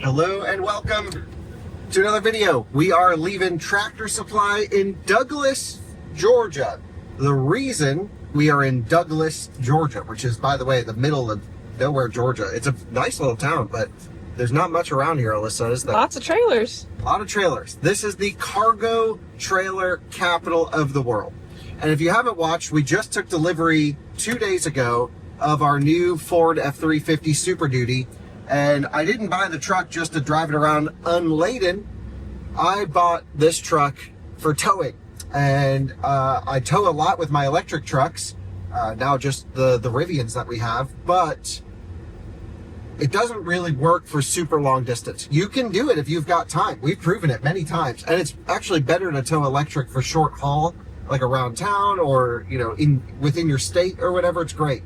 Hello and welcome to another video. We are leaving Tractor Supply in Douglas, Georgia. The reason we are in Douglas, Georgia, which is, by the way, the middle of nowhere, Georgia. It's a nice little town, but there's not much around here, Alyssa, is there? Lots of trailers. A lot of trailers. This is the cargo trailer capital of the world. And if you haven't watched, we just took delivery 2 days ago of our new Ford F-350 Super Duty. And I didn't buy the truck just to drive it around unladen. I bought this truck for towing. And I tow a lot with my electric trucks. Now just the Rivians that we have. But it doesn't really work for super long distance. You can do it if you've got time. We've proven it many times. And it's actually better to tow electric for short haul, like around town or, you know, within your state or whatever. It's great.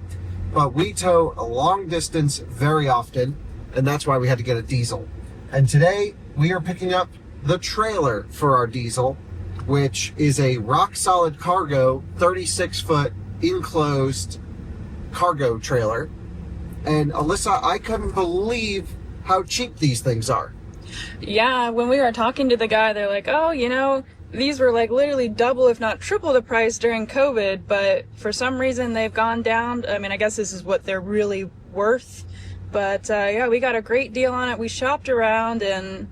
But we tow a long distance very often. And that's why we had to get a diesel. And today we are picking up the trailer for our diesel, which is a rock solid cargo 36-foot enclosed cargo trailer. And Alyssa, I couldn't believe how cheap these things are. Yeah, when we were talking to the guy, they're like, oh, you know, these were like literally double if not triple the price during COVID, but for some reason they've gone down. I mean, I guess this is what they're really worth. But yeah, we got a great deal on it. We shopped around, and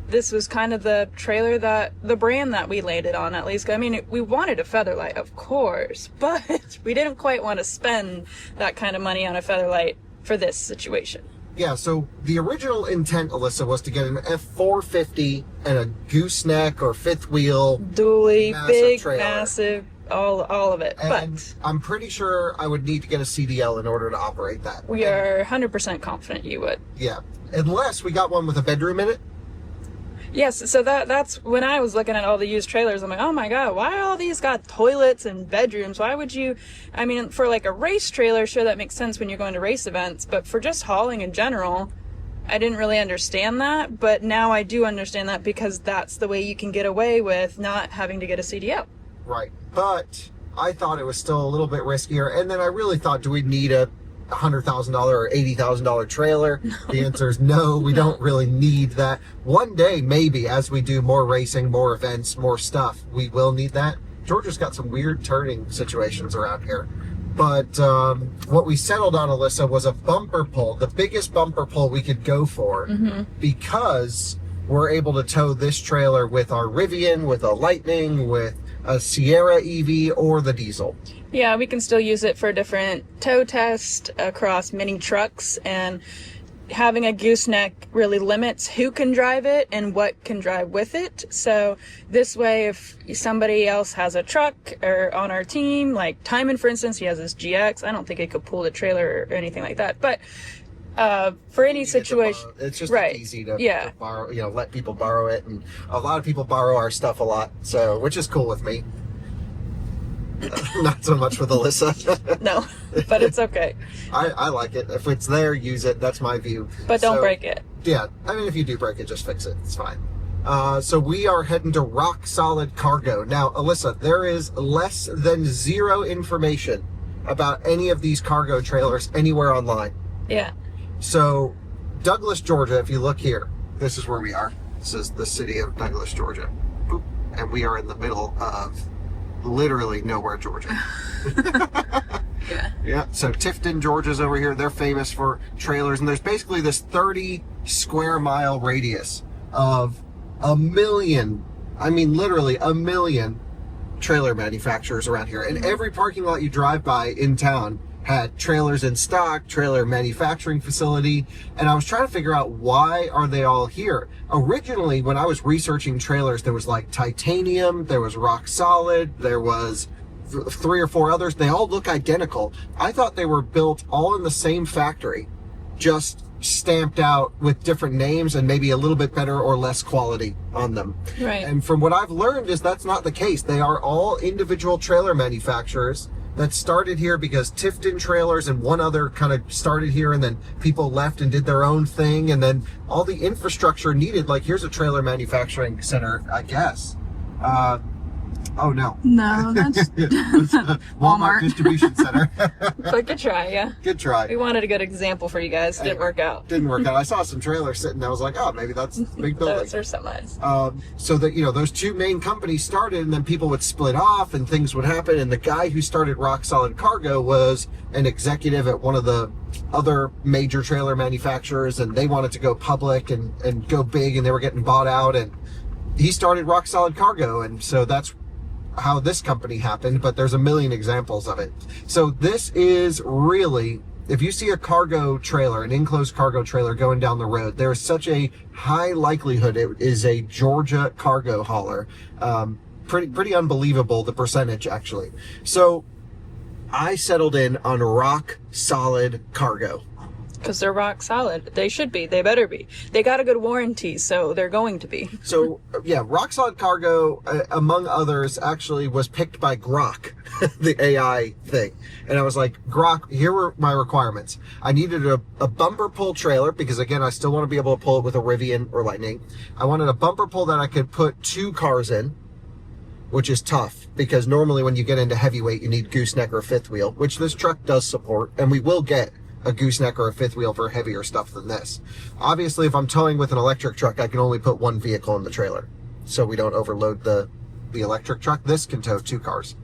this was kind of the trailer the brand that we laid it on, at least. I mean, we wanted a Featherlight, of course, but we didn't quite want to spend that kind of money on a Featherlight for this situation. Yeah, so the original intent, Alyssa, was to get an F450 and a gooseneck or fifth wheel dually, big, trailer. massive, all of it. And but I'm pretty sure I would need to get a CDL in order to operate that. We are 100% confident you would. Yeah, unless we got one with a bedroom in it. Yes, so that's when I was looking at all the used trailers, I'm like, oh my god, why all these got toilets and bedrooms? Why would you, I mean, for like a race trailer, sure, that makes sense when you're going to race events, but for just hauling in general, I didn't really understand that, but now I do understand that because that's the way you can get away with not having to get a CDL. Right, but I thought it was still a little bit riskier, and then I really thought, do we need a $100,000 or $80,000 trailer? The answer is no, we don't really need that. One day, maybe, as we do more racing, more events, more stuff, we will need that. Georgia's got some weird turning situations around here. But what we settled on, Alyssa, was a bumper pull, the biggest bumper pull we could go for, because we're able to tow this trailer with our Rivian, with a Lightning, with a Sierra EV, or the diesel. Yeah, we can still use it for different tow tests across mini trucks, and having a gooseneck really limits who can drive it and what can drive with it. So this way, if somebody else has a truck or on our team, like Timon, for instance, he has his GX. I don't think he could pull the trailer or anything like that, but for any situation, it's just right. easy to borrow, you know, let people borrow it, and a lot of people borrow our stuff a lot, so which is cool with me. Not so much with Alyssa. No, but it's okay. I like it. If it's there, use it. That's my view. But don't break it. Yeah, I mean, if you do break it, just fix it. It's fine. So we are heading to Rock Solid Cargo. Now, Alyssa, there is less than zero information about any of these cargo trailers anywhere online. Yeah. So, Douglas, Georgia, if you look here, this is where we are. This is the city of Douglas, Georgia. Boop. And we are in the middle of literally nowhere, Georgia. Yeah. Yeah. So Tifton, Georgia's over here. They're famous for trailers. And there's basically this 30 square mile radius of a million, I mean, literally a million trailer manufacturers around here. And every parking lot you drive by in town had trailers in stock, trailer manufacturing facility, and I was trying to figure out, why are they all here? Originally, when I was researching trailers, there was like Titanium, there was Rock Solid, there was 3 or 4 others. They all look identical. I thought they were built all in the same factory, just stamped out with different names and maybe a little bit better or less quality on them. Right. And from what I've learned is that's not the case. They are all individual trailer manufacturers that started here because Tifton Trailers and one other kind of started here, and then people left and did their own thing, and then all the infrastructure needed, like here's a trailer manufacturing center, I guess. Oh, no. No, that's It's a Walmart Walmart. distribution center. but good try, yeah. Good try. We wanted a good example for you guys. Didn't Anyway, work out. Didn't work out. I saw some trailers sitting. I was like, oh, maybe that's a big building. Those are semis. So that, you know, those two main companies started, and then people would split off and things would happen. And the guy who started Rock Solid Cargo was an executive at one of the other major trailer manufacturers, and they wanted to go public and go big, and they were getting bought out, and he started Rock Solid Cargo. And so that's how this company happened, but there's a million examples of it. So this is really, if you see a cargo trailer, an enclosed cargo trailer going down the road, there is such a high likelihood it is a Georgia cargo hauler. Pretty unbelievable, the percentage, actually. So I settled in on Rock Solid Cargo. Because they're rock solid. They should be. They better be. They got a good warranty, so they're going to be. So, yeah, Rock Solid Cargo, among others, actually was picked by Grok, the AI thing. And I was like, Grok, here were my requirements. I needed a bumper pull trailer, because, again, I still want to be able to pull it with a Rivian or Lightning. I wanted a bumper pull that I could put 2 cars in, which is tough, because normally when you get into heavyweight, you need gooseneck or fifth wheel, which this truck does support, and we will get a gooseneck or a fifth wheel for heavier stuff than this. Obviously, if I'm towing with an electric truck, I can only put 1 vehicle in the trailer, so we don't overload the electric truck. This can tow 2 cars.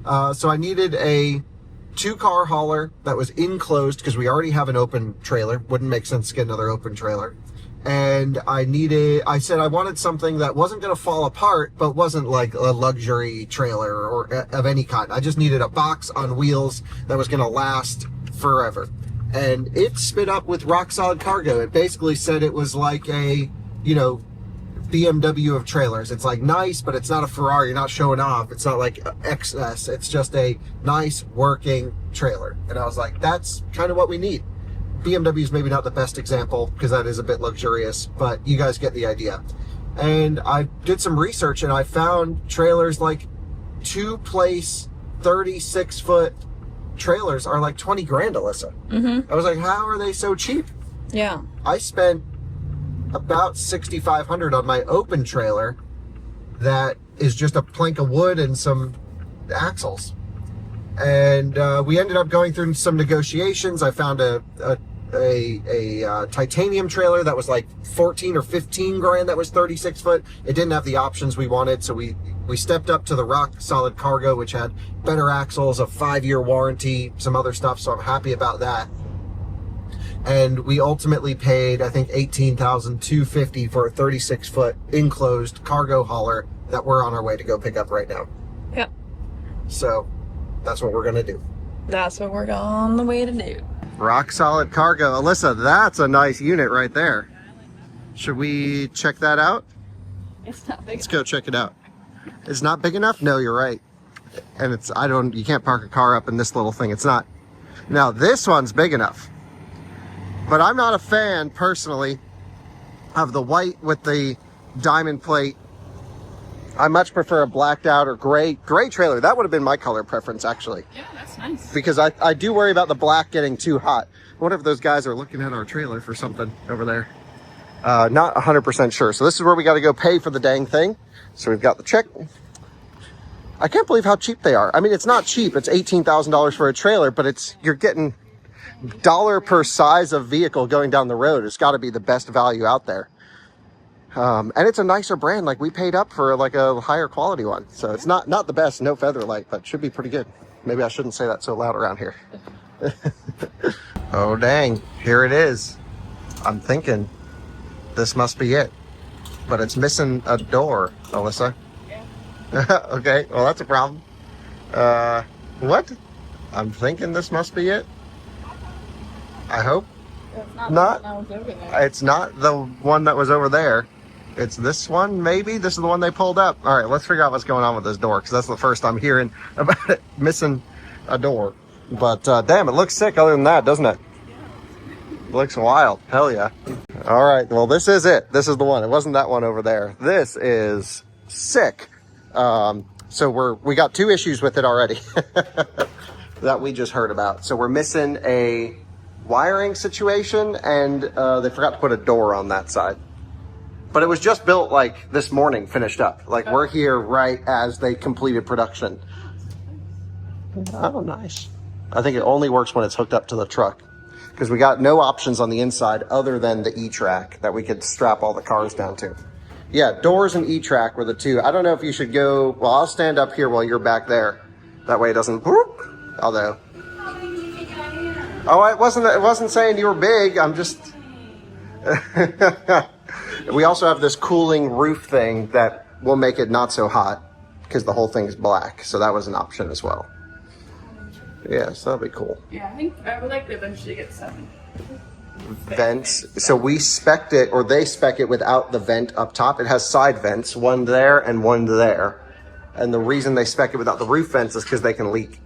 So I needed a 2-car hauler that was enclosed, because we already have an open trailer. Wouldn't make sense to get another open trailer. And I said I wanted something that wasn't going to fall apart, but wasn't like a luxury trailer or of any kind. I just needed a box on wheels that was going to last forever. And it spit up with Rock Solid Cargo. It basically said it was like a, you know, BMW of trailers. It's like nice, but it's not a Ferrari. You're not showing off. It's not like XS. It's just a nice working trailer. And I was like, that's kind of what we need. BMW is maybe not the best example, because that is a bit luxurious, but you guys get the idea. And I did some research, and I found trailers like 2-place 36-foot trailers are like 20 grand, Alyssa. I was like, how are they so cheap? Yeah. I spent about $6,500 on my open trailer that is just a plank of wood and some axles. And we ended up going through some negotiations. I found a titanium trailer that was like 14 or 15 grand that was 36 foot. It didn't have the options we wanted, so we stepped up to the Rock Solid Cargo, which had better axles, a 5-year warranty, some other stuff, so I'm happy about that. And we ultimately paid, I think, $18,250 for a 36-foot enclosed cargo hauler that we're on our way to go pick up right now. Yep. So that's what we're going to do. That's what we're on the way to do. Rock Solid Cargo. Alyssa, that's a nice unit right there. Should we check that out? It's not big. Let's go check it out. It's not big enough? No, you're right. And you can't park a car up in this little thing. It's not. Now, this one's big enough. But I'm not a fan, personally, of the white with the diamond plate. I much prefer a blacked out or gray trailer. That would have been my color preference, actually. Yeah, that's nice. Because I do worry about the black getting too hot. What if those guys are looking at our trailer for something over there? Not 100% sure. So this is where we got to go pay for the dang thing. So we've got the check. I can't believe how cheap they are. I mean, it's not cheap. It's $18,000 for a trailer, but you're getting dollar per size of vehicle going down the road. It's got to be the best value out there. And it's a nicer brand. Like, we paid up for like a higher quality one. So it's not the best, no feather light, but should be pretty good. Maybe I shouldn't say that so loud around here. Oh, dang. Here it is. I'm thinking this must be it. But it's missing a door, Alyssa. Yeah. Okay, well, that's a problem. What? I'm thinking this must be it. I hope. It's not. The one that was over there. It's not the one that was over there. It's this one, maybe? This is the one they pulled up. All right, let's figure out what's going on with this door, because that's the first I'm hearing about it missing a door. But damn, it looks sick other than that, doesn't it? It looks wild. Hell yeah. All right, well, this is it. This is the one. It wasn't that one over there. This is sick. So we got 2 issues with it already that we just heard about. So we're missing a wiring situation, and they forgot to put a door on that side. But it was just built like this morning, finished up. Like we're here right as they completed production. Oh, nice. I think it only works when it's hooked up to the truck, because we got no options on the inside other than the E-Track that we could strap all the cars down to. Yeah, doors and E-Track were the two. I don't know if you should go, well, I'll stand up here while you're back there. That way it doesn't, whoop, although. Oh, it wasn't saying you were big. I'm just. We also have this cooling roof thing that will make it not so hot because the whole thing's black. So that was an option as well. Yeah, so that'll be cool. Yeah, I think I would like to eventually get 7 vents. So we spec'd it, or they spec it without the vent up top. It has side vents, one there and one there. And the reason they spec it without the roof vents is because they can leak.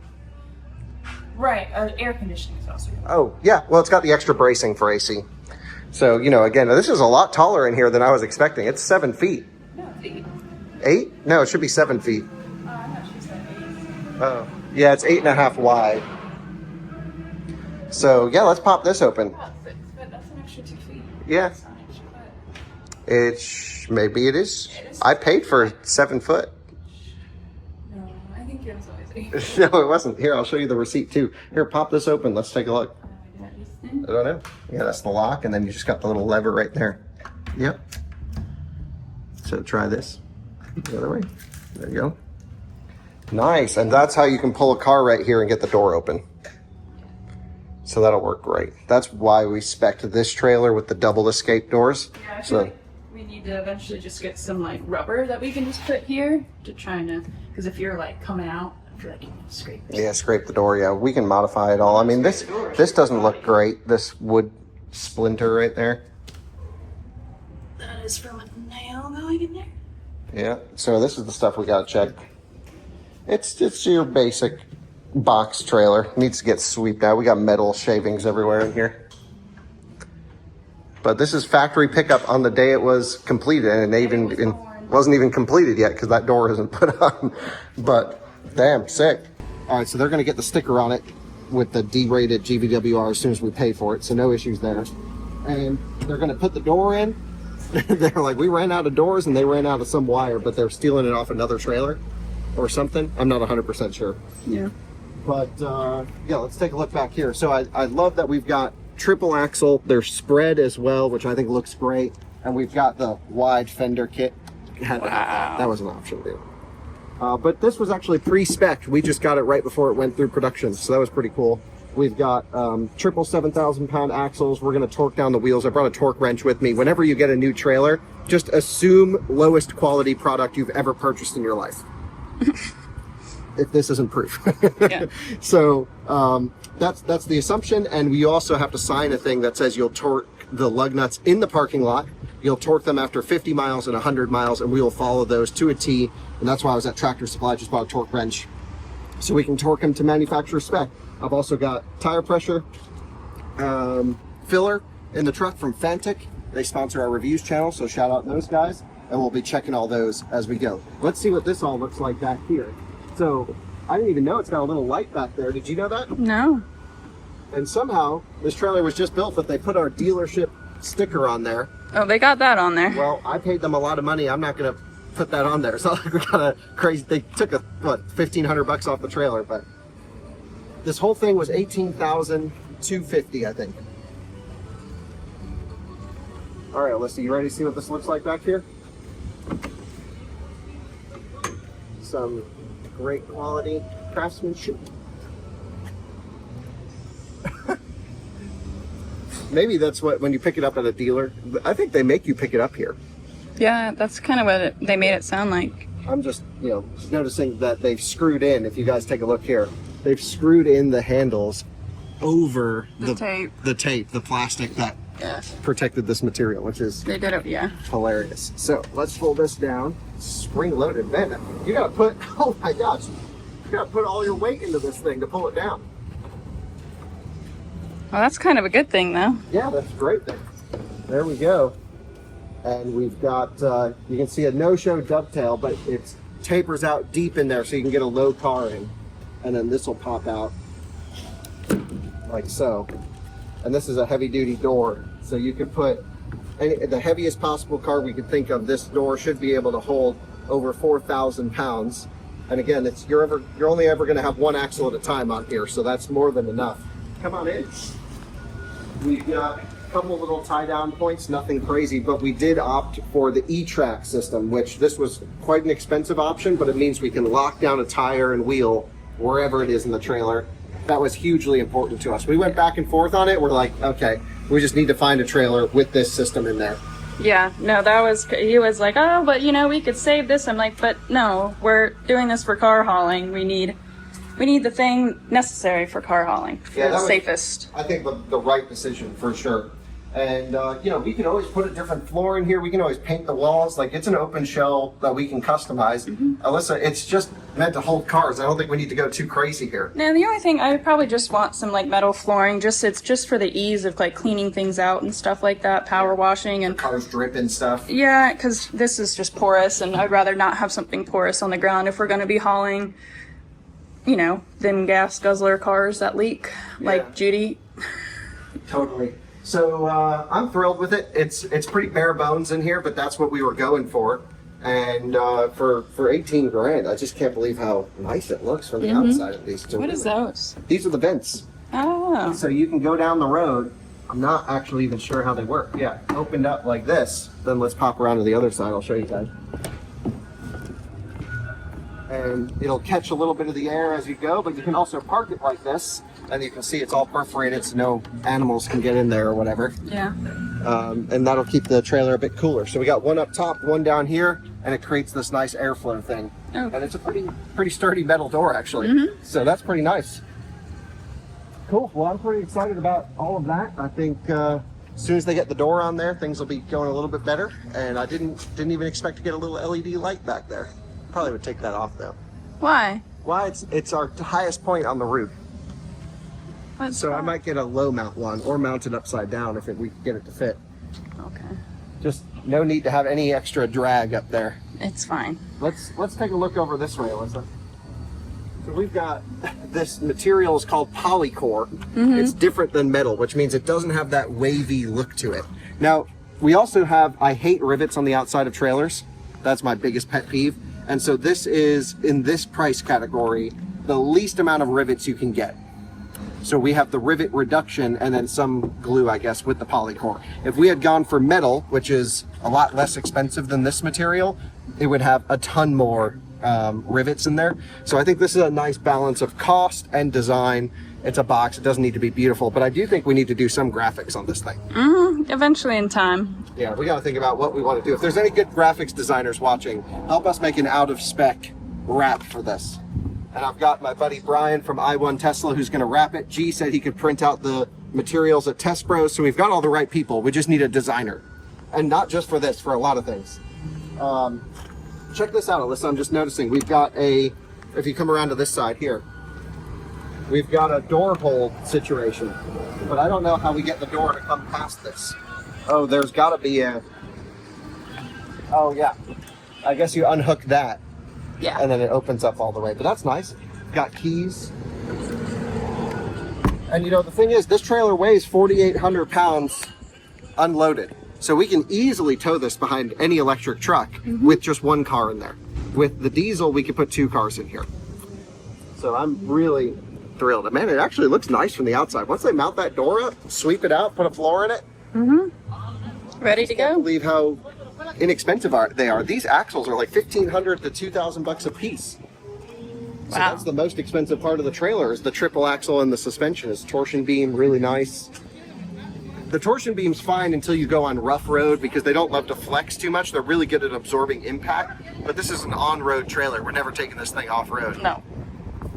Right, air conditioning is also good. Oh, yeah. Well, it's got the extra bracing for AC. So, you know, again, this is a lot taller in here than I was expecting. It's 7 feet. No, 8. 8? No, it should be 7 feet. I thought she said 8. Oh. Yeah, it's 8.5 wide. So, yeah, let's pop this open. Oh, but that's an extra 2 feet. Yeah. That's not an extra foot. Maybe it is. It is. I paid for 7 foot. No, I think it was always 8. No, it wasn't. Here, I'll show you the receipt too. Here, pop this open. Let's take a look. I don't know. Yeah, that's the lock, and then you just got the little lever right there. Yep. So try this the other way. There you go. Nice, and that's how you can pull a car right here and get the door open. So that'll work great. That's why we spec'd this trailer with the double escape doors. Yeah, I feel like we need to eventually just get some like rubber that we can just put here to try to, because if you're like coming out, I feel like you can scrape. Yeah, scrape the door. Yeah, we can modify it all. I mean, this doesn't look great. This wood splinter right there. That is from a nail going in there. Yeah. So this is the stuff we gotta check. It's your basic box trailer. Needs to get sweeped out. We got metal shavings everywhere in here. But this is factory pickup on the day it was completed, and it wasn't even completed yet because that door isn't put on. But damn, sick. All right, so they're going to get the sticker on it with the D-rated GVWR as soon as we pay for it, so no issues there. And they're going to put the door in. They're like, we ran out of doors, and they ran out of some wire, but they're stealing it off another trailer or something. I'm not 100% sure. Yeah. But yeah, let's take a look back here. So I love that we've got triple axle. They're spread as well, which I think looks great. And we've got the wide fender kit. Wow. That was an option, dude. But this was actually pre-spec'd. We just got it right before it went through production, so that was pretty cool. We've got triple 7,000-pound axles. We're going to torque down the wheels. I brought a torque wrench with me. Whenever you get a new trailer, just assume lowest quality product you've ever purchased in your life. If this isn't proof. Yeah. So that's the assumption, and we also have to sign a thing that says you'll torque the lug nuts in the parking lot. You'll torque them after 50 miles and 100 miles, and we will follow those to a T. And that's why I was at Tractor Supply, just bought a torque wrench, so we can torque them to manufacturer spec. I've also got tire pressure filler in the truck from Fantic. They sponsor our reviews channel, so shout out those guys, and we'll be checking all those as we go. Let's see what this all looks like back here. So I didn't even know it's got a little light back there. Did you know that? No. And somehow this trailer was just built, but they put our dealership sticker on there. Oh, they got that on there. Well, I paid them a lot of money. I'm not going to put that on there. It's not like we got a crazy. They took $1,500 off the trailer, but this whole thing was $18,250, I think. All right, Alyssa, you ready to see what this looks like back here? Some great quality craftsmanship. Maybe that's what, when you pick it up at a dealer, I think they make you pick it up here. Yeah, that's kind of what they made it sound like. I'm just, noticing that they've screwed in, if you guys take a look here, they've screwed in the handles over The tape. The plastic that Yeah. protected this material, which is They did it, yeah. hilarious. So let's pull this down. Spring loaded. Man, you gotta put, oh my gosh, you gotta put all your weight into this thing to pull it down. Well, that's kind of a good thing, though. Yeah, that's a great thing. There we go. And we've got, you can see a no-show dovetail, but it tapers out deep in there so you can get a low car in. And then this will pop out like so. And this is a heavy-duty door, so you could put the heaviest possible car we could think of, this door should be able to hold over 4,000 pounds. And again, you're only ever going to have one axle at a time on here, so that's more than enough. Come on in. We've got a couple little tie-down points, nothing crazy, but we did opt for the E-Track system, which this was quite an expensive option, but it means we can lock down a tire and wheel wherever it is in the trailer. That was hugely important to us. We went back and forth on it. We're like, okay, we just need to find a trailer with this system in there. Yeah, no, he was like, oh, but we could save this. I'm like, but no, we're doing this for car hauling. We need the thing necessary for car hauling. Yeah, the safest. I think the right decision for sure. And we can always put a different floor in here. We can always paint the walls. Like, it's an open shell that we can customize. Alyssa, it's just meant to hold cars. I don't think we need to go too crazy here. No, the only thing, I would probably just want some like metal flooring. It's just for the ease of like cleaning things out and stuff like that, power washing and cars drip and stuff. Yeah, because this is just porous, and I'd rather not have something porous on the ground if we're going to be hauling, them gas guzzler cars that leak, like Judy. Totally. So I'm thrilled with it. It's pretty bare bones in here, but that's what we were going for. And for 18 grand, I just can't believe how nice it looks from the outside of these two. What is those? These are the vents. Oh. So you can go down the road. I'm not actually even sure how they work. Yeah, opened up like this. Then let's pop around to the other side. I'll show you guys. And it'll catch a little bit of the air as you go, but you can also park it like this. And you can see it's all perforated, so no animals can get in there or whatever. Yeah. And that'll keep the trailer a bit cooler. So we got one up top, one down here, and it creates this nice airflow thing. Oh. And it's a pretty sturdy metal door, actually. So that's pretty nice. Cool. Well, I'm pretty excited about all of that. I think as soon as they get the door on there, things will be going a little bit better. And I didn't even expect to get a little LED light back there. Probably would take that off though. Why? Why? It's our highest point on the roof. So I might get a low mount one or mount it upside down if we can get it to fit. Okay. Just no need to have any extra drag up there. It's fine. Let's take a look over this way, Alyssa. So we've got this material is called polycore. It's different than metal, which means it doesn't have that wavy look to it. Now, we also have, I hate rivets on the outside of trailers. That's my biggest pet peeve. And so this is, in this price category, the least amount of rivets you can get. So we have the rivet reduction and then some glue, I guess, with the polycore. If we had gone for metal, which is a lot less expensive than this material, it would have a ton more rivets in there. So I think this is a nice balance of cost and design. It's a box. It doesn't need to be beautiful, but I do think we need to do some graphics on this thing. Eventually in time. Yeah, we got to think about what we want to do. If there's any good graphics designers watching, help us make an out-of-spec wrap for this. And I've got my buddy Brian from I1 Tesla who's going to wrap it. G said he could print out the materials at Test Bros. So we've got all the right people. We just need a designer. And not just for this, for a lot of things. Check this out, Alyssa. I'm just noticing we've got if you come around to this side here, we've got a door hold situation. But I don't know how we get the door to come past this. Oh, there's got to be oh, yeah. I guess you unhook that. Yeah. And then it opens up all the way. But that's nice. Got keys. And the thing is, this trailer weighs 4,800 pounds unloaded. So we can easily tow this behind any electric truck with just one car in there. With the diesel, we could put 2 cars in here. So I'm really thrilled. Man, it actually looks nice from the outside. Once they mount that door up, sweep it out, put a floor in it. Ready to I can't go? believe how inexpensive they are. These axles are like $1,500 to $2,000 a piece. So Wow. that's the most expensive part of the trailer is the triple axle and the suspension. Is torsion beam really nice. The torsion beam's fine until you go on rough road because they don't love to flex too much. They're really good at absorbing impact. But this is an on-road trailer. We're never taking this thing off-road. No.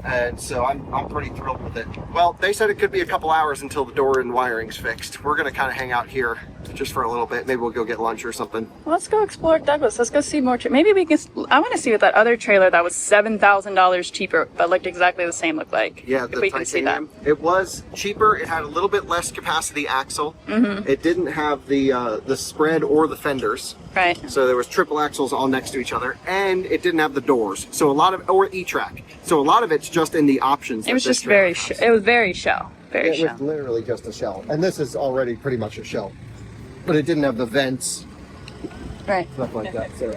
And so I'm pretty thrilled with it. Well, they said it could be a couple hours until the door and wiring's fixed. We're going to kind of hang out here just for a little bit. Maybe we'll go get lunch or something. Well, let's go explore Douglas. Let's go see more. Maybe we can. I want to see what that other trailer that was $7,000 cheaper but looked exactly the same looked like. Yeah, if the we can see that. titanium. It was cheaper. It had a little bit less capacity axle. It didn't have the spread or the fenders. Right. So there was triple axles all next to each other, and it didn't have the doors. So or E-Track. So a lot of it's just in the options. It was just very. it was very shell. Very It shell. was literally just a shell, and this is already pretty much a shell. but it didn't have the vents, Right. stuff like that. So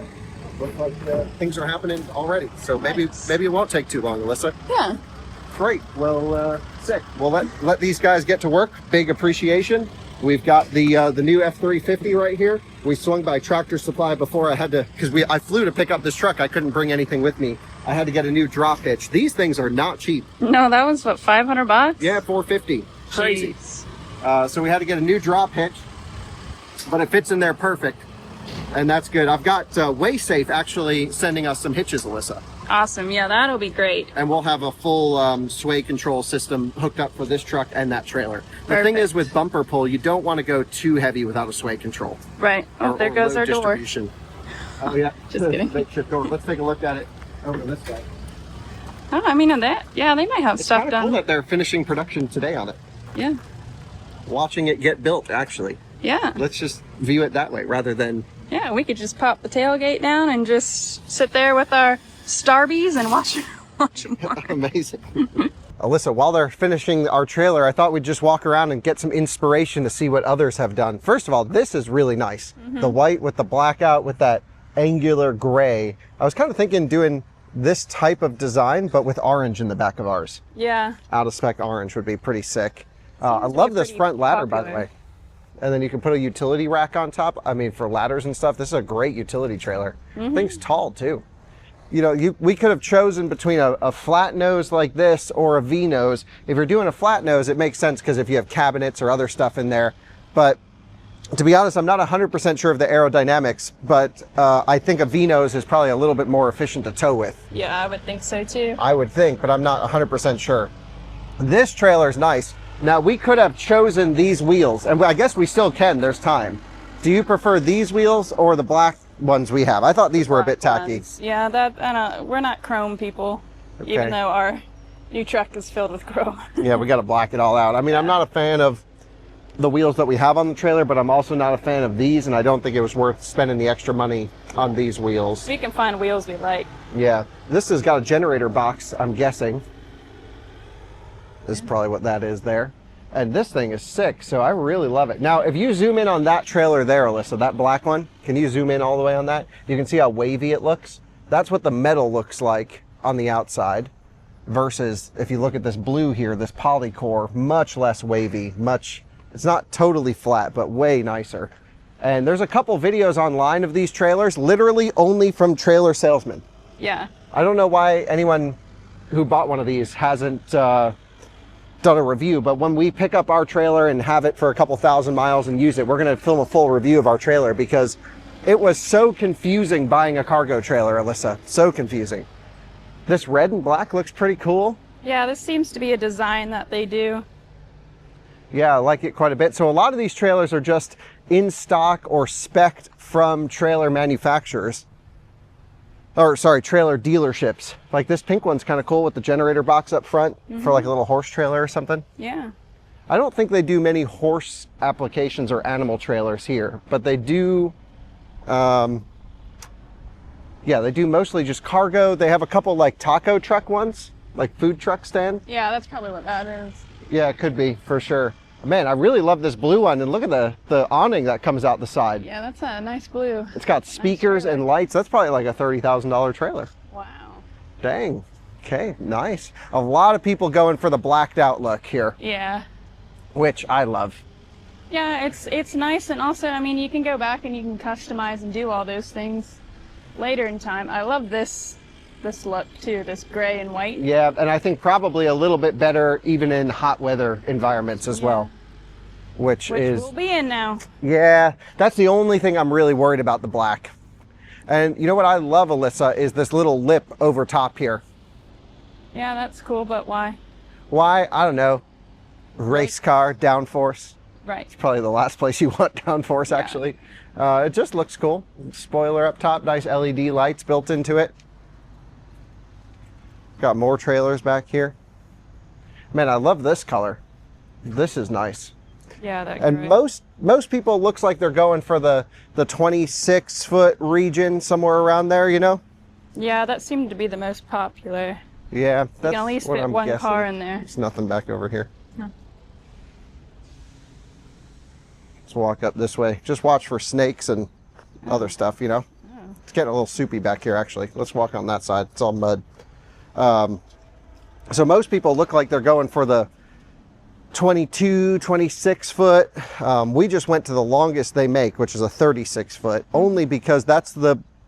looks like things are happening already. So maybe it won't take too long, Alyssa. Yeah. Great. Well, sick. Well, let these guys get to work. Big appreciation. We've got the new F350 right here. We swung by Tractor Supply before I had to, because I flew to pick up this truck. I couldn't bring anything with me. I had to get a new drop hitch. These things are not cheap. No, that was what, $500? Yeah, $450. Crazy. Jeez. So we had to get a new drop hitch, but it fits in there perfect, and that's good. I've got WaySafe actually sending us some hitches, Alyssa. Awesome. Yeah, that'll be great. And we'll have a full sway control system hooked up for this truck and that trailer. The thing Perfect. is, with bumper pull, you don't want to go too heavy without a sway control. Right. Oh, there goes load our door. distribution. Oh yeah. Just kidding. Makeshift door. Let's take a look at it over this way. Oh, I mean, yeah, they might have It's stuff kind of cool done. that they're finishing production today on it. Yeah. Watching it get built, actually. Yeah. Let's just view it that way rather than... Yeah, we could just pop the tailgate down and just sit there with our Starbies and watch them work. Amazing. Alyssa, while they're finishing our trailer, I thought we'd just walk around and get some inspiration to see what others have done. First of all, this is really nice. The white with the blackout with that angular gray. I was kind of thinking doing this type of design, but with orange in the back of ours. Yeah. Out of spec orange would be pretty sick. I Seems to love be this pretty front ladder, by the popular. way. And then you can put a utility rack on top. I mean, for ladders and stuff, this is a great utility trailer. Thing's tall too. You know, we could have chosen between a flat nose like this or a V nose. If you're doing a flat nose, it makes sense because if you have cabinets or other stuff in there. But to be honest, I'm not 100% sure of the aerodynamics, but I think a V nose is probably a little bit more efficient to tow with. Yeah, I would think so too. I would think, but I'm not 100% sure. This trailer is nice. Now, we could have chosen these wheels, and I guess we still can. There's time. Do you prefer these wheels or the black ones we have? I thought these were a bit tacky. Ones. Yeah, we're not chrome people, Okay. even though our new truck is filled with chrome. Yeah, we got to black it all out. I mean, I'm not a fan of the wheels that we have on the trailer, but I'm also not a fan of these, and I don't think it was worth spending the extra money on these wheels. We can find wheels we like. Yeah, this has got a generator box, I'm guessing. This is probably what that is there. And this thing is sick, so I really love it. Now, if you zoom in on that trailer there, Alyssa, that black one, can you zoom in all the way on that? You can see how wavy it looks. That's what the metal looks like on the outside. Versus, if you look at this blue here, this polycore, much less wavy, it's not totally flat, but way nicer. And there's a couple videos online of these trailers, literally only from trailer salesmen. Yeah. I don't know why anyone who bought one of these hasn't done a review, but when we pick up our trailer and have it for a couple thousand miles and use it, we're going to film a full review of our trailer because it was so confusing buying a cargo trailer, Alyssa. So confusing. This red and black looks pretty cool. Yeah, this seems to be a design that they do. Yeah, I like it quite a bit. So a lot of these trailers are just in stock or spec'd from trailer manufacturers. Or sorry, trailer dealerships. Like this pink one's kind of cool with the generator box up front for like a little horse trailer or something. Yeah. I don't think they do many horse applications or animal trailers here, but they do, yeah, they do mostly just cargo. They have a couple like taco truck ones, like food truck stand. Yeah, that's probably what that is. Yeah, it could be for sure. Man, I really love this blue one, and look at the awning that comes out the side. Yeah, that's a nice blue. It's got speakers and lights. That's probably like a $30,000 trailer. Wow. Dang. Okay, nice. A lot of people going for the blacked out look here, Yeah. which I love. Yeah, it's nice, and also, I mean, you can go back and you can customize and do all those things later in time. I love this look too, this gray and white. Yeah, and I think probably a little bit better even in hot weather environments as well. Which is, we'll be in now. yeah, that's the only thing I'm really worried about, the black. And you know what I love, Alyssa, is this little lip over top here. Yeah, that's cool, but why? Why? I don't know. Race car, downforce. Right. Probably the last place you want downforce, actually. It just looks cool. Spoiler up top, nice LED lights built into it. Got more trailers back here. Man, I love this color. This is nice. Yeah, that And gray. most people looks like they're going for the 26-foot region, somewhere around there, you know? Yeah, that seemed to be the most popular. Yeah, You that's can at least what fit I'm one guessing. car in there. There's nothing back over here. No. Let's walk up this way. Just watch for snakes and other stuff, you know. It's getting a little soupy back here, actually. Let's walk on that side. It's all mud. So most people look like they're going for the 22, 26 foot. We just went to the longest they make, which is a 36 foot, only because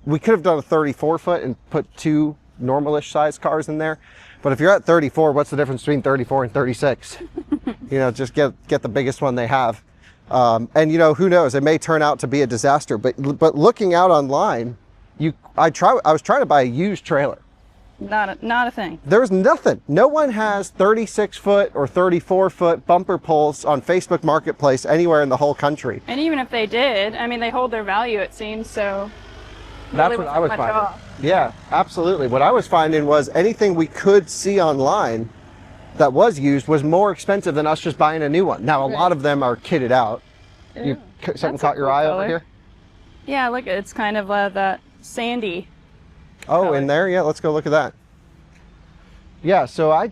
we could have done a 34 foot and put 2 normalish size cars in there. But if you're at 34, what's the difference between 34 and 36? You know, just get the biggest one they have. And you know, who knows? It may turn out to be a disaster. But looking out online, I was trying to buy a used trailer. Not a thing. There's nothing. No one has 36 foot or 34 foot bumper pulls on Facebook Marketplace anywhere in the whole country. And even if they did, I mean, they hold their value, it seems, so. That's what I was finding. Yeah, absolutely. What I was finding was anything we could see online that was used was more expensive than us just buying a new one. Now, a lot of them are kitted out. Something caught your eye over here? Yeah, look, it's kind of that sandy. Oh, color. In there? Yeah, let's go look at that. Yeah, so I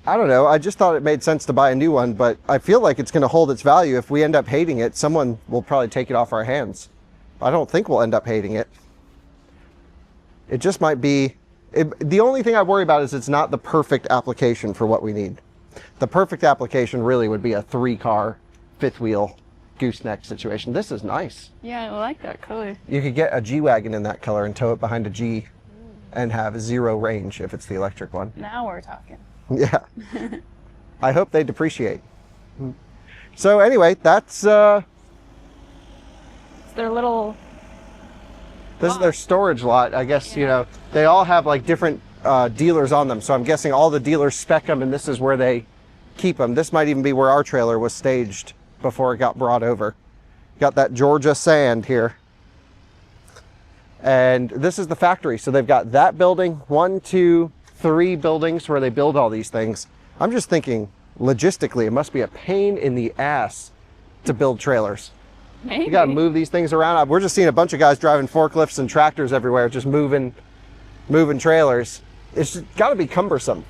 don't know. I just thought it made sense to buy a new one, but I feel like it's going to hold its value. If we end up hating it, someone will probably take it off our hands. I don't think we'll end up hating it. It just might be... the only thing I worry about is it's not the perfect application for what we need. The perfect application really would be a 3-car, 5th wheel, gooseneck situation. This is nice. Yeah, I like that color. You could get a G-Wagon in that color and tow it behind a G and have 0 range if it's the electric one. Now we're talking. Yeah. I hope they depreciate. So anyway, that's... It's their little... This is their storage lot. I guess, you know, they all have like different dealers on them. So I'm guessing all the dealers spec them and this is where they keep them. This might even be where our trailer was staged before it got brought over. Got that Georgia sand here. And this is the factory. So they've got that building, 1, 2, 3 buildings where they build all these things. I'm just thinking logistically, it must be a pain in the ass to build trailers. Maybe. You got to move these things around. We're just seeing a bunch of guys driving forklifts and tractors everywhere, just moving trailers. It's got to be cumbersome.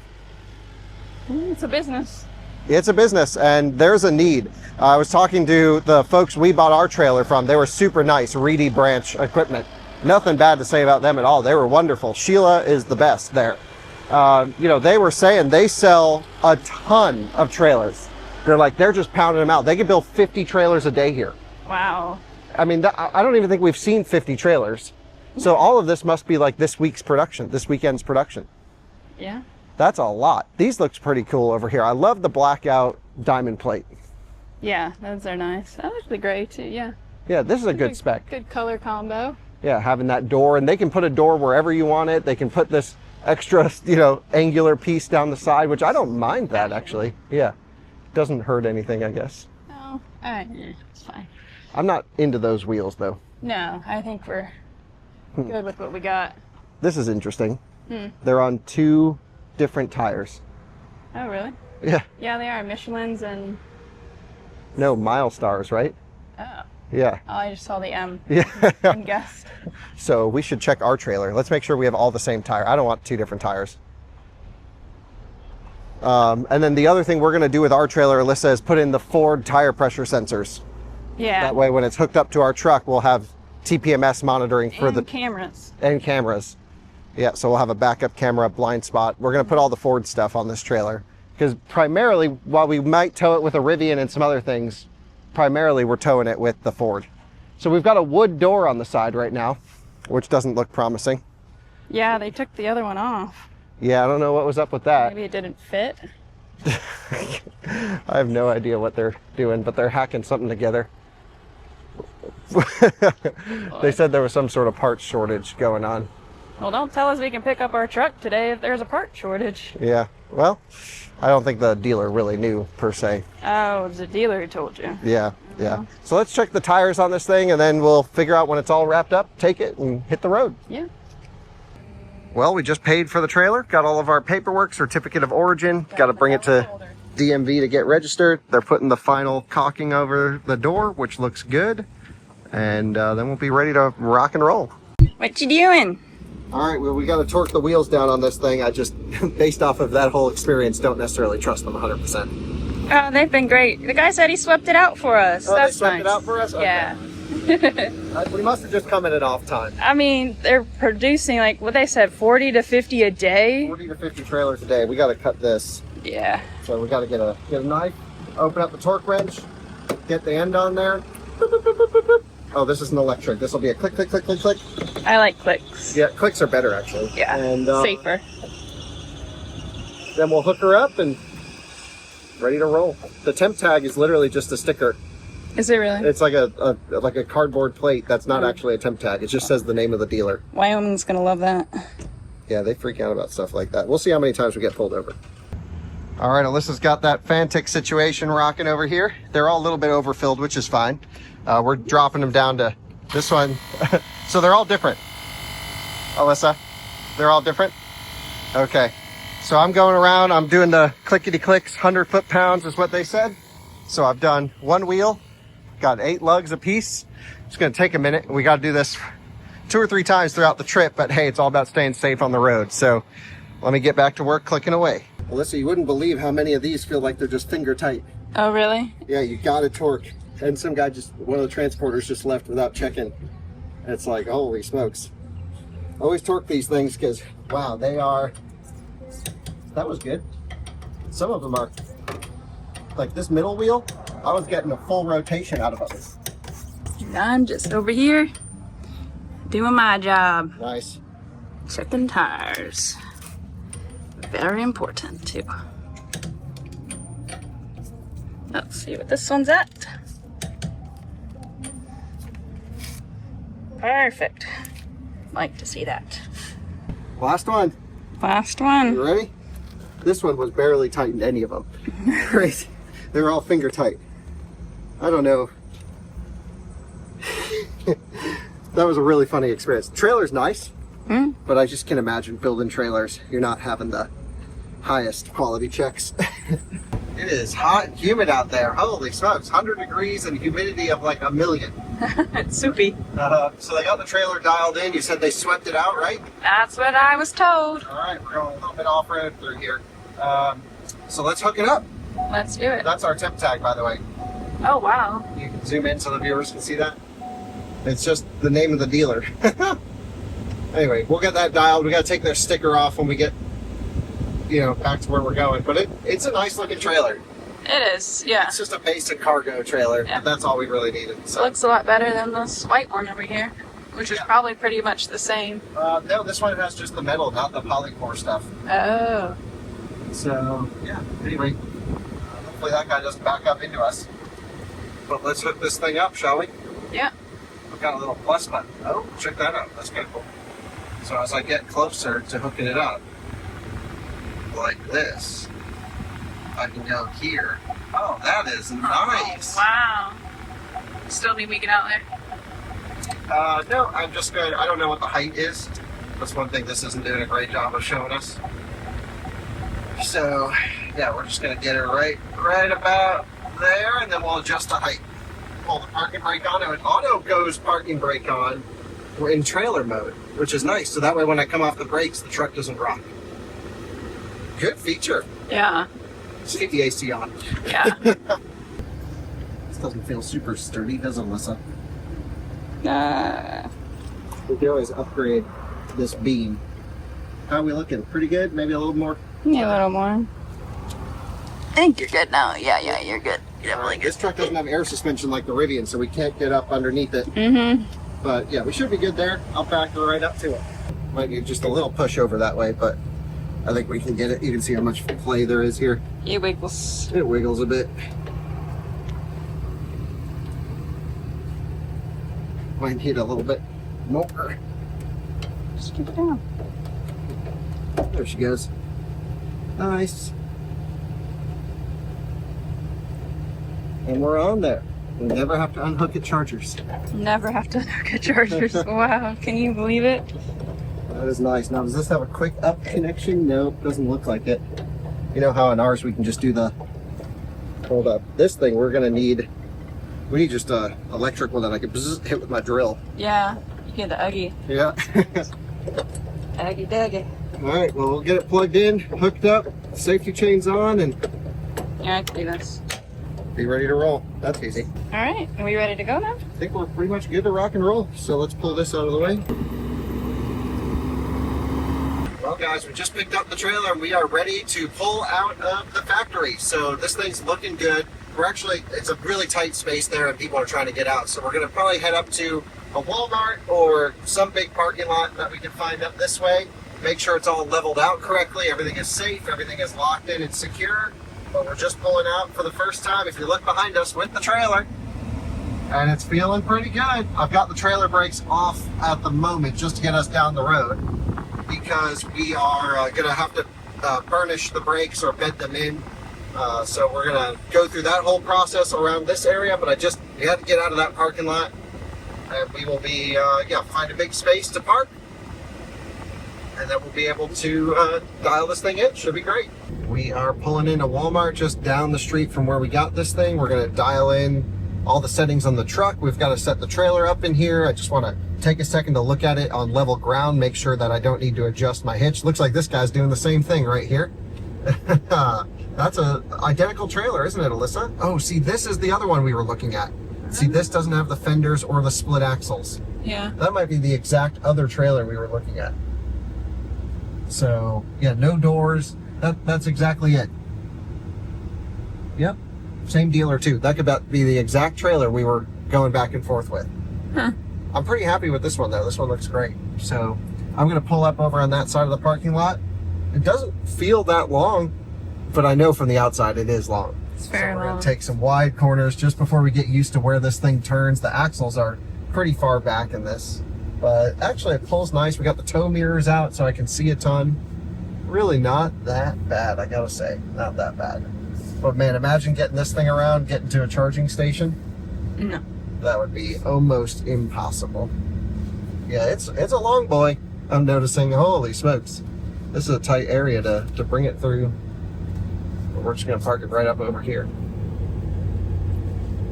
It's a business. It's a business, and there's a need. I was talking to the folks we bought our trailer from. They were super nice, Reedy Branch Equipment. Nothing bad to say about them at all. They were wonderful. Sheila is the best there. You know, they were saying they sell a ton of trailers. They're just pounding them out. They can build 50 trailers a day here. Wow. I mean, I don't even think we've seen 50 trailers. So all of this must be like this weekend's production. Yeah. That's a lot. These looks pretty cool over here. I love the blackout diamond plate. Yeah, those are nice. I like the gray too, yeah. Yeah, this is a good spec. Good color combo. Yeah, having that door, and they can put a door wherever you want it. They can put this extra, you know, angular piece down the side, which I don't mind that actually. Yeah, doesn't hurt anything, I guess. No, it's fine. I'm not into those wheels though. No, I think we're good with what we got. This is interesting. They're on 2 different tires. Oh, really? Yeah. Yeah, they are. Michelin's and... No, Milestars, right? Oh. Yeah. Oh, I just saw the M. Yeah. And guessed. So we should check our trailer. Let's make sure we have all the same tire. I don't want 2 different tires. And then the other thing we're going to do with our trailer, Alyssa, is put in the Ford tire pressure sensors. Yeah. That way when it's hooked up to our truck, we'll have TPMS monitoring for the cameras. And cameras. Yeah, so we'll have a backup camera, blind spot. We're going to put all the Ford stuff on this trailer. Because primarily, while we might tow it with a Rivian and some other things, primarily we're towing it with the Ford. So we've got a wood door on the side right now, which doesn't look promising. Yeah, they took the other one off. Yeah, I don't know what was up with that. Maybe it didn't fit. I have no idea what they're doing, but they're hacking something together. They said there was some sort of parts shortage going on. Well, don't tell us we can pick up our truck today if there's a part shortage. Yeah, well, I don't think the dealer really knew, per se. Oh, it was the dealer who told you. Yeah, yeah. So let's check the tires on this thing, and then we'll figure out when it's all wrapped up, take it, and hit the road. Yeah. Well, we just paid for the trailer, got all of our paperwork, certificate of origin, got to bring it to DMV to get registered. They're putting the final caulking over the door, which looks good, and then we'll be ready to rock and roll. What you doing? All right, well, we got to torque the wheels down on this thing. I just, based off of that whole experience, don't necessarily trust them 100%. Oh, they've been great. The guy said he swept it out for us. Oh, That's they swept nice. it out for us? Okay. Yeah. We must have just come in at off time. I mean, they're producing like what they said, 40 to 50 a day. 40 to 50 trailers a day. We got to cut this. Yeah. So we got to get a knife, open up the torque wrench, get the end on there. Boop, boop, boop, boop, boop, boop. Oh, this is an electric. This will be a click, click, click, click, click. I like clicks. Yeah, clicks are better actually. Yeah. And Safer. then we'll hook her up and ready to roll. The temp tag is literally just a sticker. Is it really? It's like a cardboard plate that's not actually a temp tag. It just says the name of the dealer. Wyoming's gonna love that. Yeah, they freak out about stuff like that. We'll see how many times we get pulled over. All right, Alyssa's got that Fantic situation rocking over here. They're all a little bit overfilled, which is fine. We're dropping them down to this one. So they're all different. Alyssa, they're all different? Okay. So I'm going around, I'm doing the clickety clicks, 100 foot-pounds is what they said. So I've done one wheel, got 8 lugs a piece. It's gonna take a minute. We gotta do this 2 or 3 times throughout the trip, but hey, it's all about staying safe on the road. So let me get back to work clicking away. Alyssa, you wouldn't believe how many of these feel like they're just finger tight. Oh, really? Yeah, you gotta torque. And some guy one of the transporters just left without checking. And it's like, holy smokes. Always torque these things because, wow, they are, that was good. Some of them are, like this middle wheel, I was getting a full rotation out of them. I'm just over here doing my job. Nice. Checking tires. Very important too. Let's see what this one's at. Perfect. Like to see that. Last one. Last You one. ready? This one was barely tightened, any of them. Crazy. They were all finger tight. I don't know. That was a really funny experience. Trailer's nice, but I just can imagine building trailers. You're not having the highest quality checks. It is hot and humid out there. Holy smokes, 100 degrees and humidity of like 1,000,000. It's soupy. So they got the trailer dialed in. You said they swept it out, right? That's what I was told. All right, we're going a little bit off-road through here. So let's hook it up. Let's do it. That's our temp tag, by the way. Oh, wow. You can zoom in so the viewers can see that. It's just the name of the dealer. Anyway, we'll get that dialed. We got to take their sticker off when we get, back to where we're going. But it's a nice looking trailer. It is, yeah. It's just a basic cargo trailer. Yeah. That's all we really needed. So. Looks a lot better than this white one over here, which is probably pretty much the same. No, this one has just the metal, not the polycore stuff. Oh. So, yeah. Anyway, hopefully that guy doesn't back up into us. But let's hook this thing up, shall we? Yeah. We've got a little plus button. Oh, check that out. That's kind of cool. So as I get closer to hooking it up, like this, I can go here. Oh, that is nice. Oh, wow. Still need me get out there? No, I'm just going, I don't know what the height is. That's one thing this isn't doing a great job of showing us. So, yeah, we're just going to get it right about there, and then we'll adjust the height. Pull the parking brake on, and it auto goes parking brake on. We're in trailer mode, which is nice. So that way when I come off the brakes, the truck doesn't rock. Good feature. Yeah. Just keep the AC on. Yeah. This doesn't feel super sturdy, does it, Alyssa? We can always upgrade this beam. How are we looking? Pretty good? Maybe a little more? Yeah, a little more. I think you're good now. Yeah, you're good. You're definitely This truck doesn't have air suspension like the Rivian, so we can't get up underneath it. Mm-hmm. But yeah, we should be good there. I'll back her right up to it. Might need just a little push over that way, but I think we can get it. You can see how much play there is here. It wiggles. It wiggles a bit. Might need a little bit more. Just keep it down. There she goes. Nice. And we're on there. We never have to unhook at chargers. Never have to hook a chargers. Wow, can you believe it? That is nice. Now, does this have a quick up connection? No, doesn't look like it. You know how in ours we can just do the, hold up. This thing we're gonna need, we need just a electric one that I can hit with my drill. Yeah, you get the Uggy. Yeah. Uggy duggy. All right, well, we'll get it plugged in, hooked up, safety chains on, and Yeah, I can do this. Be ready to roll. That's easy. All right, are we ready to go now? I think we're pretty much good to rock and roll. So let's pull this out of the way. Well, guys, we just picked up the trailer and we are ready to pull out of the factory. So this thing's looking good. It's a really tight space there and people are trying to get out. So we're going to probably head up to a Walmart or some big parking lot that we can find up this way. Make sure it's all leveled out correctly. Everything is safe. Everything is locked in and secure. But we're just pulling out for the first time. If you look behind us with the trailer, and it's feeling pretty good. I've got the trailer brakes off at the moment just to get us down the road, because we are going to have to burnish the brakes or bed them in. So we're going to go through that whole process around this area, but we had to get out of that parking lot, and we will be, find a big space to park, and then we'll be able to dial this thing in. Should be great. We are pulling into Walmart just down the street from where we got this thing. We're going to dial in all the settings on the truck. We've got to set the trailer up in here. I just want to take a second to look at it on level ground, make sure that I don't need to adjust my hitch. Looks like this guy's doing the same thing right here. That's a identical trailer, isn't it, Alyssa? Oh, see, this is the other one we were looking at. See, this doesn't have the fenders or the split axles. Yeah. That might be the exact other trailer we were looking at. So, yeah, no doors. That's exactly it. Yep. Same dealer, too. That could be the exact trailer we were going back and forth with. Huh. I'm pretty happy with this one, though. This one looks great. So I'm going to pull up over on that side of the parking lot. It doesn't feel that long, but I know from the outside it is long. It's very We're long. going to take some wide corners just before we get used to where this thing turns. The axles are pretty far back in this, but actually it pulls nice. We got the tow mirrors out so I can see a ton. Really not that bad, I gotta say. Not that bad. But man, imagine getting this thing around, getting to a charging station. No. That would be almost impossible. Yeah, it's a long boy. I'm noticing. Holy smokes. This is a tight area to bring it through. But we're just going to park it right up over here.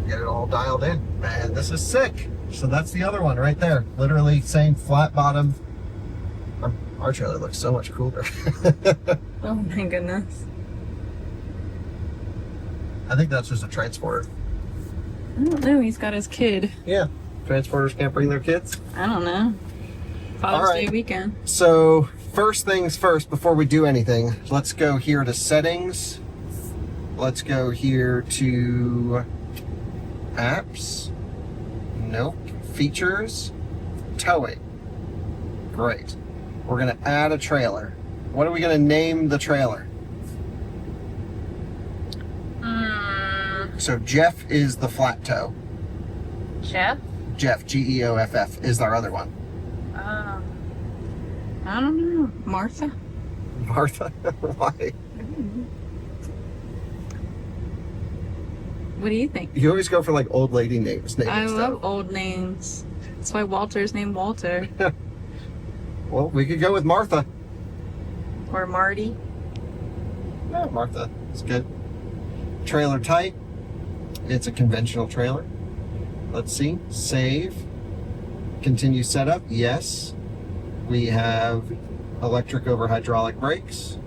Get it all dialed in. Man, this is sick. So that's the other one right there. Literally same flat bottom. Our trailer looks so much cooler. Oh my goodness. I think that's just a transporter. I don't know. He's got his kid. Yeah. Transporters can't bring their kids. I don't know. Father's All right. Day weekend. So first things first, before we do anything, let's go here to settings. Let's go here to apps. Nope. Features. Towing. Great. We're going to add a trailer. What are we going to name the trailer? So Jeff is the flat tow. Jeff? Jeff, Geoff, is our other one. I don't know. Martha? Martha? Why? What do you think? You always go for like old lady names. I Stuff. love old names. That's why Walter's named Walter. Well, we could go with Martha. Or Marty. Yeah, Martha. It's good. Trailer type. It's a conventional trailer. Let's see. Save. Continue setup. Yes. We have electric over hydraulic brakes.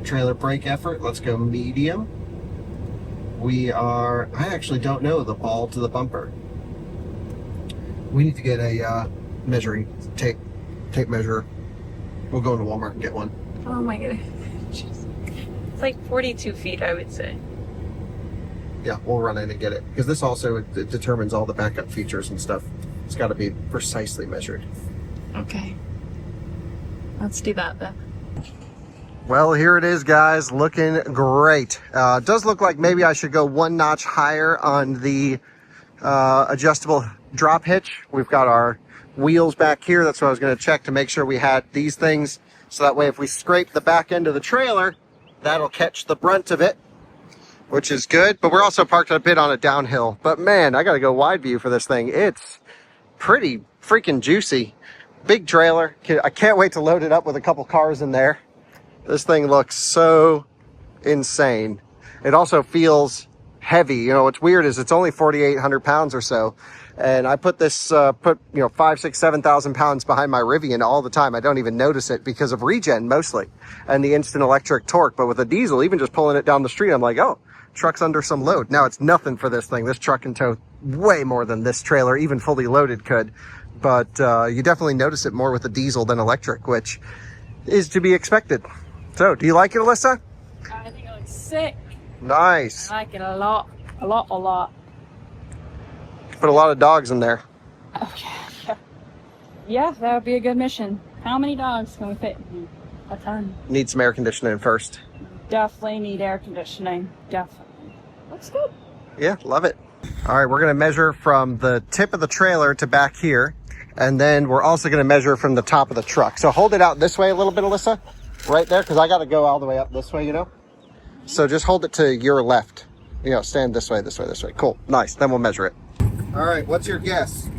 Trailer brake effort. Let's go medium. I actually don't know the ball to the bumper. We need to get a measuring tape measure. We'll go into Walmart and get one. Oh my goodness. It's like 42 feet, I would say. Yeah, we'll run in and get it. Because this also it determines all the backup features and stuff. It's got to be precisely measured. Okay. Let's do that then. Well, here it is, guys. Looking great. It does look like maybe I should go one notch higher on the adjustable drop hitch. We've got our wheels back here. That's what I was going to check to make sure we had these things. So that way if we scrape the back end of the trailer, that'll catch the brunt of it, which is good. But we're also parked a bit on a downhill. But man, I got to go wide view for this thing. It's pretty freaking juicy. Big trailer. I can't wait to load it up with a couple cars in there. This thing looks so insane. It also feels heavy. You know, what's weird is it's only 4,800 pounds or so. And I put this, put 5, 6, 7,000 pounds behind my Rivian all the time. I don't even notice it because of regen mostly and the instant electric torque. But with a diesel, even just pulling it down the street, I'm like, oh, truck's under some load. Now it's nothing for this thing. This truck can tow way more than this trailer, even fully loaded, could. But you definitely notice it more with a diesel than electric, which is to be expected. So, do you like it, Alyssa? I think it looks sick. Nice. I like it a lot. A lot. Put a lot of dogs in there. Okay. Yeah, that would be a good mission. How many dogs can we fit in here? A ton. Need some air conditioning first. Definitely need air conditioning. Definitely. Looks good. Yeah, love it. All right, we're going to measure from the tip of the trailer to back here. And then we're also going to measure from the top of the truck. So hold it out this way a little bit, Alyssa. Right there, because I got to go all the way up this way, So just hold it to your left. Stand this way. Cool. Nice. Then we'll measure it. All right, what's your guess?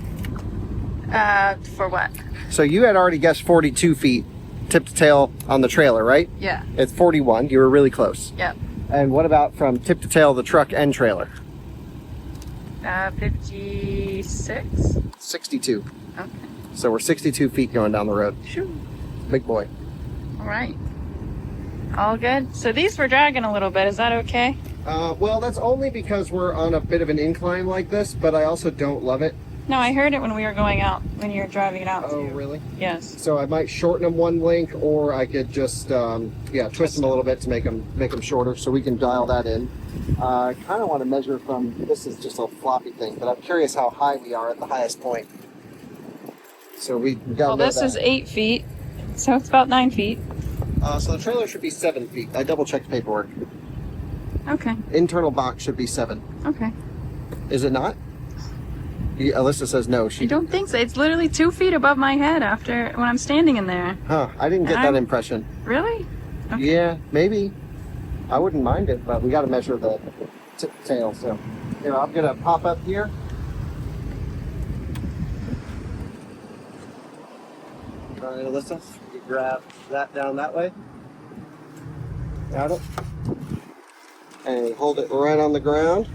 For what? So you had already guessed 42 feet tip to tail on the trailer, right? Yeah. It's 41. You were really close. Yep. And what about from tip to tail of the truck and trailer? 56. 62. Okay. So we're 62 feet going down the road. Shoo. Big boy. All right. All good. So these were dragging a little bit. Is that okay? Well, that's only because we're on a bit of an incline like this, but I also don't love it. No, I heard it when we were going out, when you were driving it out. Oh, too. really? Yes. So I might shorten them one link, or I could just, twist them a little bit to make them shorter, so we can dial that in. I kind of want to measure from, this is just a floppy thing, but I'm curious how high we are at the highest point. So we got to Well, know this that. is 8 feet, so it's about 9 feet. So the trailer should be 7 feet. I double-checked paperwork. Okay. Internal box should be 7. Okay. Is it not? Alyssa says no. I don't think so. It's literally 2 feet above my head when I'm standing in there. Huh, I didn't get that impression. Really? Okay. Yeah, maybe. I wouldn't mind it, but we got to measure the tip tail. So, I'm going to pop up here. All right, Alyssa, you grab that down that way. Got it. And hold it right on the ground.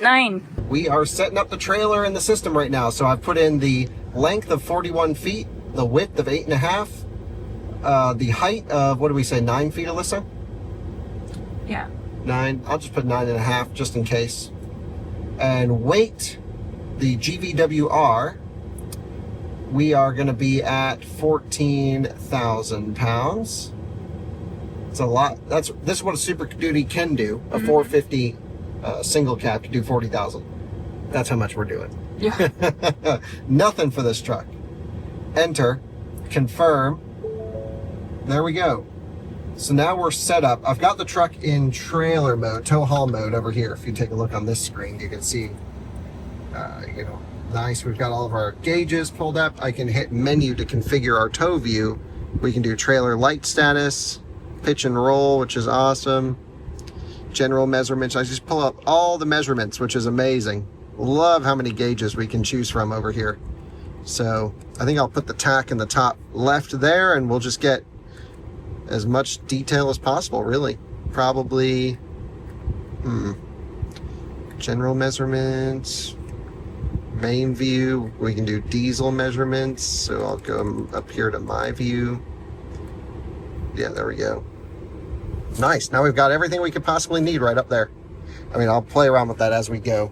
9. We are setting up the trailer in the system right now. So I've put in the length of 41 feet, the width of 8.5, the height of, 9 feet, Alyssa? Yeah. 9. I'll just put 9.5 just in case. And weight, the GVWR, we are going to be at 14,000 pounds. It's a lot. This is what a Super Duty can do. A 450 single cab can do 40,000. That's how much we're doing. Yeah. Nothing for this truck. Enter, confirm. There we go. So now we're set up. I've got the truck in trailer mode, tow haul mode over here. If you take a look on this screen, you can see, nice. We've got all of our gauges pulled up. I can hit menu to configure our tow view. We can do trailer light status, pitch and roll, which is awesome. General measurements. I just pull up all the measurements, which is amazing. Love how many gauges we can choose from over here. So I think I'll put the tack in the top left there, and we'll just get as much detail as possible, really. Probably general measurements, main view. We can do diesel measurements. So I'll go up here to my view. Yeah, there we go. Nice. Now we've got everything we could possibly need right up there. I mean, I'll play around with that as we go.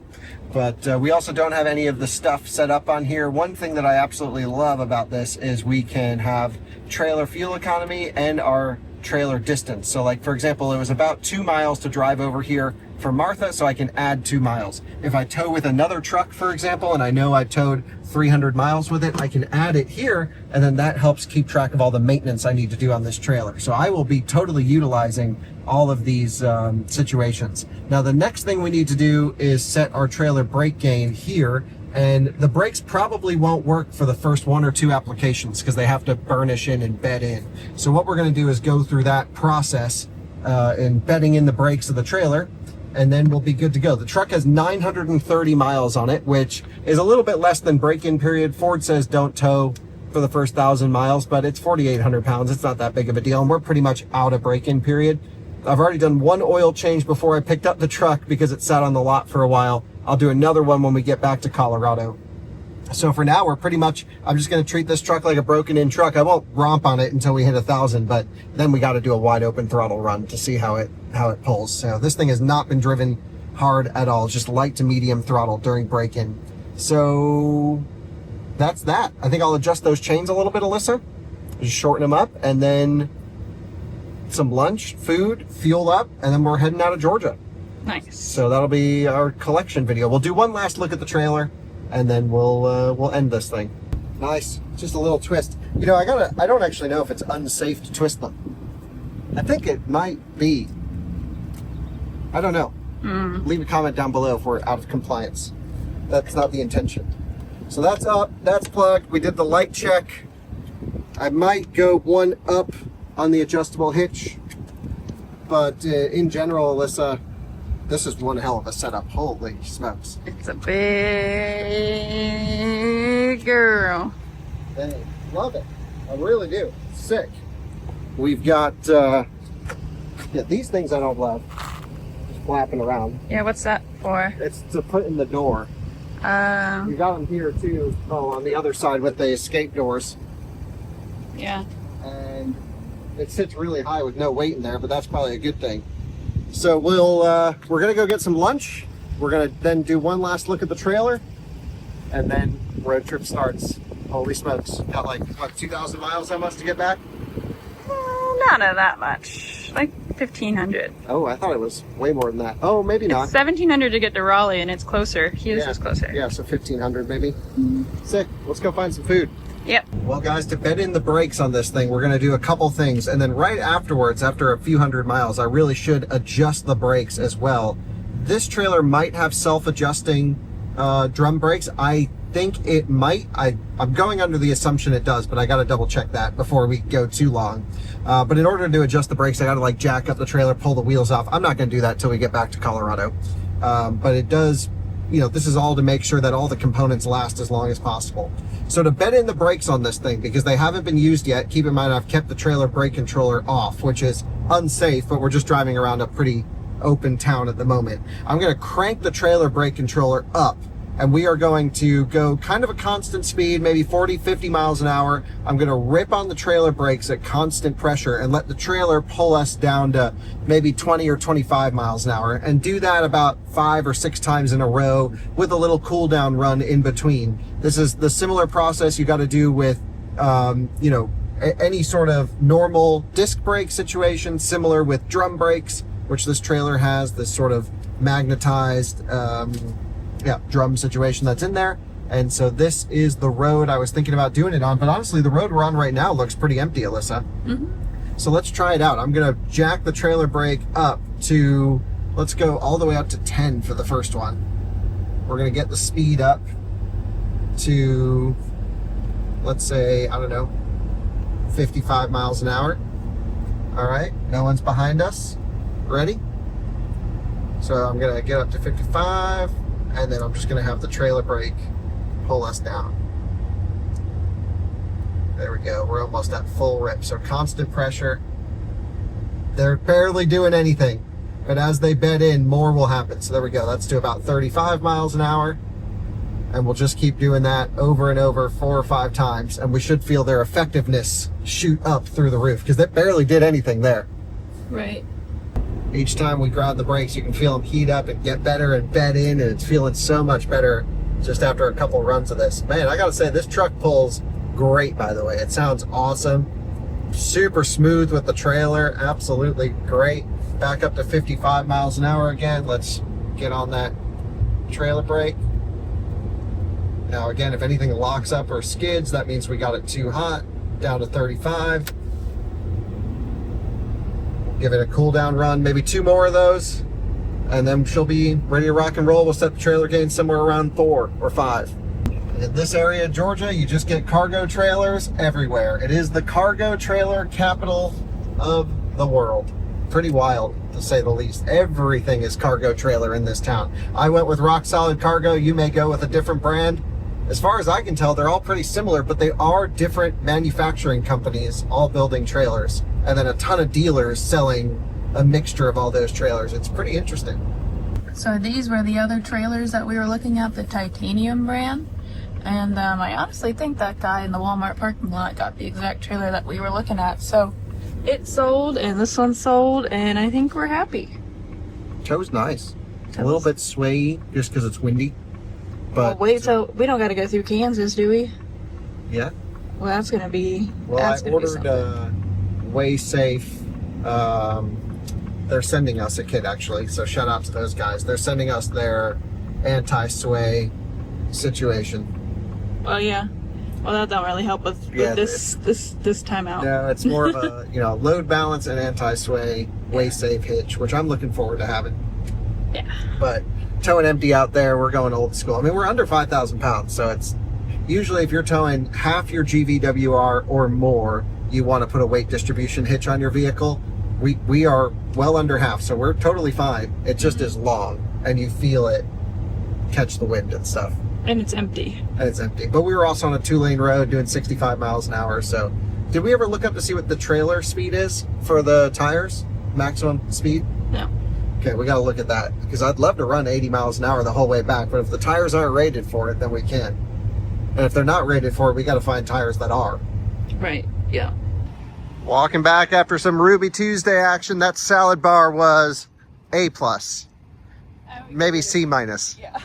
But we also don't have any of the stuff set up on here. One thing that I absolutely love about this is we can have trailer fuel economy and our trailer distance. So like, for example, it was about 2 miles to drive over here for Martha, so I can add 2 miles. If I tow with another truck, for example, and I know I towed 300 miles with it, I can add it here, and then that helps keep track of all the maintenance I need to do on this trailer. So I will be totally utilizing all of these situations. Now, the next thing we need to do is set our trailer brake gain here, and the brakes probably won't work for the first 1 or 2 applications because they have to burnish in and bed in. So what we're going to do is go through that process in bedding in the brakes of the trailer, and then we'll be good to go. The truck has 930 miles on it, which is a little bit less than break-in period. Ford says don't tow for the first 1,000 miles, but it's 4,800 pounds. It's not that big of a deal, and we're pretty much out of break-in period. I've already done one oil change before I picked up the truck because it sat on the lot for a while. I'll do another one when we get back to Colorado. So for now, we're pretty much, I'm just going to treat this truck like a broken in truck. I won't romp on it until we hit 1,000, but then we got to do a wide open throttle run to see how it pulls. So this thing has not been driven hard at all. It's just light to medium throttle during break-in. So that's that. I think I'll adjust those chains a little bit, Alyssa. Just shorten them up, and then some lunch, food, fuel up, and then we're heading out of Georgia. Nice. So that'll be our collection video. We'll do one last look at the trailer, and then we'll end this thing. Nice. Just a little twist. You know, I don't actually know if it's unsafe to twist them. I think it might be. I don't know. Leave a comment down below if we're out of compliance. That's not the intention. So that's up, that's plugged. We did the light check. I might go one up on the adjustable hitch, but in general, Alyssa, this is one hell of a setup. Holy smokes. It's a big girl. Hey, love it. I really do. Sick. We've got, yeah, these things I don't love. Just flapping around. Yeah, what's that for? It's to put in the door. We got them here too. Oh, on the other side with the escape doors. Yeah. And it sits really high with no weight in there, but that's probably a good thing. So we're gonna go get some lunch. We're gonna then do one last look at the trailer, and then road trip starts. Holy smokes! Got like what, 2,000 miles almost to get back? Not that much. Like 1,500. Oh, I thought it was way more than that. Oh, maybe not. It's 1,700 to get to Raleigh, and it's closer. Hughes is closer. Yeah, so 1,500 maybe. Sick. Let's go find some food. Yep. Well, guys, to bed in the brakes on this thing, we're going to do a couple things. And then right afterwards, after a few hundred miles, I really should adjust the brakes as well. This trailer might have self-adjusting drum brakes. I think it might. I'm going under the assumption it does, but I got to double check that before we go too long. But in order to adjust the brakes, I got to like jack up the trailer, pull the wheels off. I'm not going to do that till we get back to Colorado. But it does, you know, this is all to make sure that all the components last as long as possible. So to bed in the brakes on this thing, because they haven't been used yet, keep in mind I've kept the trailer brake controller off, which is unsafe, but we're just driving around a pretty open town at the moment. I'm going to crank the trailer brake controller up, and we are going to go kind of a constant speed, maybe 40, 50 miles an hour. I'm going to rip on the trailer brakes at constant pressure and let the trailer pull us down to maybe 20 or 25 miles an hour, and do that about 5 or 6 times in a row with a little cool down run in between. This is the similar process you got to do with, you know, any sort of normal disc brake situation, similar with drum brakes, which this trailer has, this sort of magnetized, drum situation that's in there. And so this is the road I was thinking about doing it on, but honestly, the road we're on right now looks pretty empty, Alyssa. So let's try it out. I'm gonna jack the trailer brake up to, let's go all the way up to 10 for the first one. We're gonna get the speed up to, let's say, I don't know, 55 miles an hour. All right, no one's behind us. Ready? So I'm gonna get up to 55, and then I'm just gonna have the trailer brake pull us down. There we go, we're almost at full rip. So constant pressure. They're barely doing anything, but as they bed in, more will happen. So there we go, that's to about 35 miles an hour. And we'll just keep doing that over and over 4 or 5 times, and we should feel their effectiveness shoot up through the roof, because they barely did anything there. Right. Each time we grab the brakes, you can feel them heat up and get better and bed in, and it's feeling so much better just after a couple runs of this. Man, I gotta say, this truck pulls great, by the way. It sounds awesome. Super smooth with the trailer, absolutely great. Back up to 55 miles an hour again. Let's get on that trailer brake. Now again, if anything locks up or skids, that means we got it too hot. Down to 35. Give it a cool down run, maybe 2 more of those, and then she'll be ready to rock and roll. We'll set the trailer gain somewhere around 4 or 5. In this area of Georgia, you just get cargo trailers everywhere. It is the cargo trailer capital of the world. Pretty wild, to say the least. Everything is cargo trailer in this town. I went with Rock Solid Cargo. You may go with a different brand. As far as I can tell, they're all pretty similar, but they are different manufacturing companies all building trailers, and then a ton of dealers selling a mixture of all those trailers. It's pretty interesting. So these were the other trailers that we were looking at, the Titanium brand. And I honestly think that guy in the Walmart parking lot got the exact trailer that we were looking at. So it sold, and this one sold, and I think we're happy. Toe's nice. A little bit swayy just because it's windy. But Well, wait, so we don't got to go through Kansas, do we? yeah. Well, that's going to be... Well, that's I gonna be ordered something. Way Safe. They're sending us a kit, actually. So shout out to those guys. They're sending us their anti-sway situation. Well, yeah. Well, that don't really help with Yeah, this time out. No, it's more of a load balance and anti-sway Way Safe hitch, which I'm looking forward to having. Yeah. But towing empty out there, we're going old school. I mean, we're under 5,000 pounds, so it's usually if you're towing half your GVWR or more, you want to put a weight distribution hitch on your vehicle. We are well under half, so we're totally fine. It just is long, and you feel it catch the wind and stuff. And it's empty. And it's empty. But we were also on a 2-lane road doing 65 miles an hour. So did we ever look up to see what the trailer speed is for the tires? Maximum speed? No. Okay, we got to look at that because I'd love to run 80 miles an hour the whole way back. But if the tires aren't rated for it, then we can. And if they're not rated for it, we got to find tires that are. Right. Yeah. Walking back after some Ruby Tuesday action, that salad bar was A+. Maybe C-. Yeah.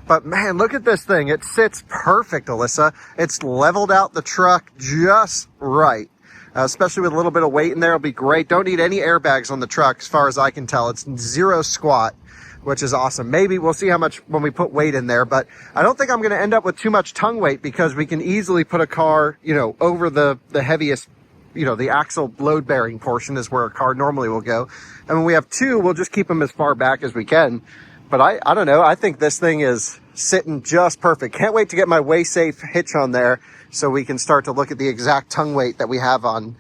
But man, look at this thing. It sits perfect, Alyssa. It's leveled out the truck just right. Especially with a little bit of weight in there, it'll be great. Don't need any airbags on the truck as far as I can tell. It's zero squat, which is awesome. Maybe we'll see how much when we put weight in there, but I don't think I'm going to end up with too much tongue weight because we can easily put a car, over the heaviest, the axle load bearing portion is where a car normally will go. And when we have two, we'll just keep them as far back as we can. But I don't know. I think this thing is sitting just perfect. Can't wait to get my Way Safe hitch on there so we can start to look at the exact tongue weight that we have on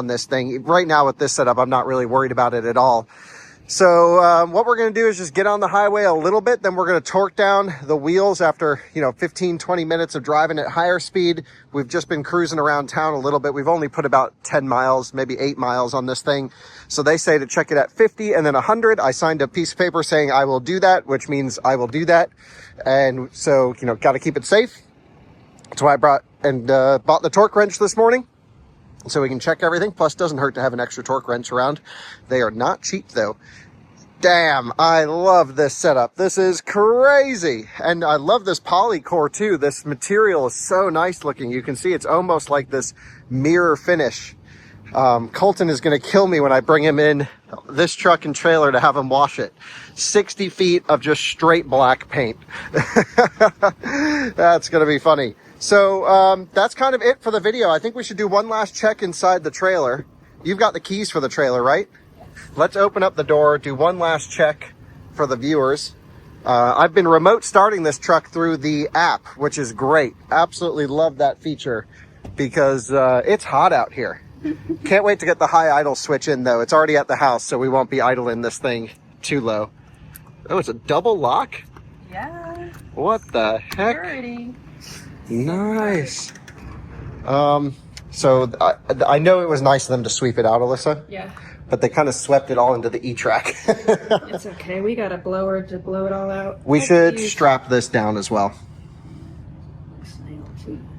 this thing. Right now with this setup, I'm not really worried about it at all. So what we're going to do is just get on the highway a little bit. Then we're going to torque down the wheels after, 15, 20 minutes of driving at higher speed. We've just been cruising around town a little bit. We've only put about 10 miles, maybe 8 miles on this thing. So they say to check it at 50 and then 100. I signed a piece of paper saying I will do that, which means I will do that. And so, got to keep it safe. That's why I bought the torque wrench this morning, so we can check everything. Plus, doesn't hurt to have an extra torque wrench around. They are not cheap, though. Damn, I love this setup. This is crazy. And I love this polycore, too. This material is so nice looking. You can see it's almost like this mirror finish. Colton is going to kill me when I bring him in this truck and trailer to have him wash it. 60 feet of just straight black paint. That's going to be funny. So that's kind of it for the video. I think we should do one last check inside the trailer. You've got the keys for the trailer, right? Let's open up the door, do one last check for the viewers. I've been remote starting this truck through the app, which is great. Absolutely love that feature because it's hot out here. Can't wait to get the high idle switch in, though. It's already at the house, so we won't be idling this thing too low. Oh, it's a double lock? Yeah. What the heck? Pretty. Nice. So I know it was nice of them to sweep it out, Alyssa. Yeah. But they kind of swept it all into the E-Track. It's okay. We got a blower to blow it all out. We should strap this down as well.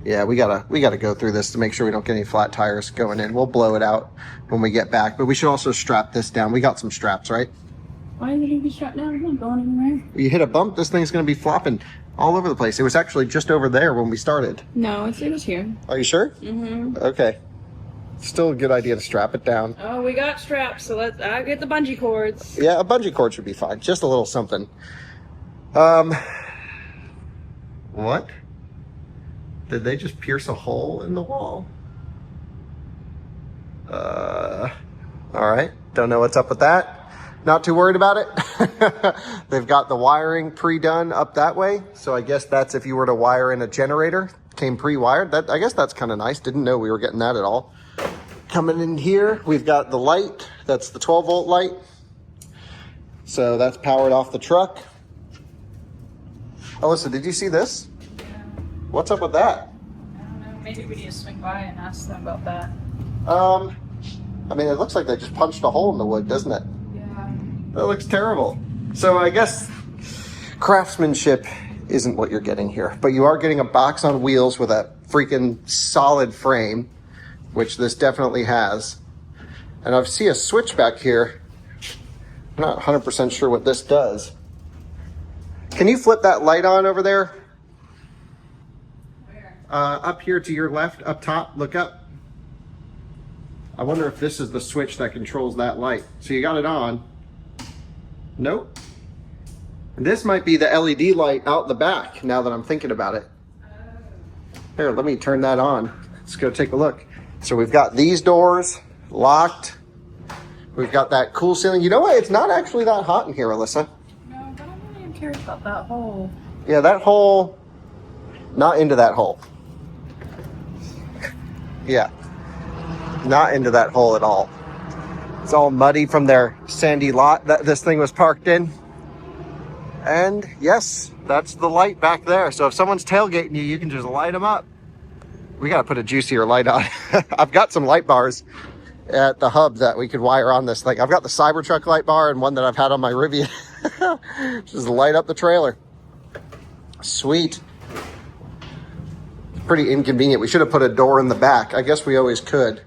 Yeah, we gotta go through this to make sure we don't get any flat tires going in. We'll blow it out when we get back, but we should also strap this down. We got some straps, right? Why did it be strapped down? I'm not going anywhere. You hit a bump, this thing's gonna be flopping all over the place. It was actually just over there when we started. No, it was here. Are you sure? Mm-hmm. Okay. Still a good idea to strap it down. Oh, we got straps, so I'll get the bungee cords. Yeah, a bungee cord should be fine. Just a little something. What? Did they just pierce a hole in the wall? All right. Don't know what's up with that. Not too worried about it. They've got the wiring pre-done up that way. So I guess that's if you were to wire in a generator, came pre-wired. I guess that's kind of nice. Didn't know we were getting that at all. Coming in here, we've got the light. That's the 12-volt light. So that's powered off the truck. Alyssa, did you see this? Yeah. What's up with that? I don't know. Maybe we need to swing by and ask them about that. I mean, it looks like they just punched a hole in the wood, doesn't it? Yeah. That looks terrible. So I guess craftsmanship isn't what you're getting here, but you are getting a box on wheels with a freaking solid frame, which this definitely has. And I see a switch back here. I'm not 100% sure what this does. Can you flip that light on over there? Where? Up here to your left, up top, look up. I wonder if this is the switch that controls that light. So you got it on. Nope. This might be the LED light out the back, now that I'm thinking about it. Here, let me turn that on. Let's go take a look. So we've got these doors locked. We've got that cool ceiling. You know what? It's not actually that hot in here, Alyssa. No, but I really am curious about that hole. Yeah, that hole, not into that hole. Yeah, not into that hole at all. It's all muddy from their sandy lot that this thing was parked in. And yes, that's the light back there. So if someone's tailgating you, you can just light them up. We got to put a juicier light on. I've got some light bars at the hub that we could wire on this thing. I've got the Cybertruck light bar and one that I've had on my Rivian. Just light up the trailer. Sweet. It's pretty inconvenient. We should have put a door in the back. I guess we always could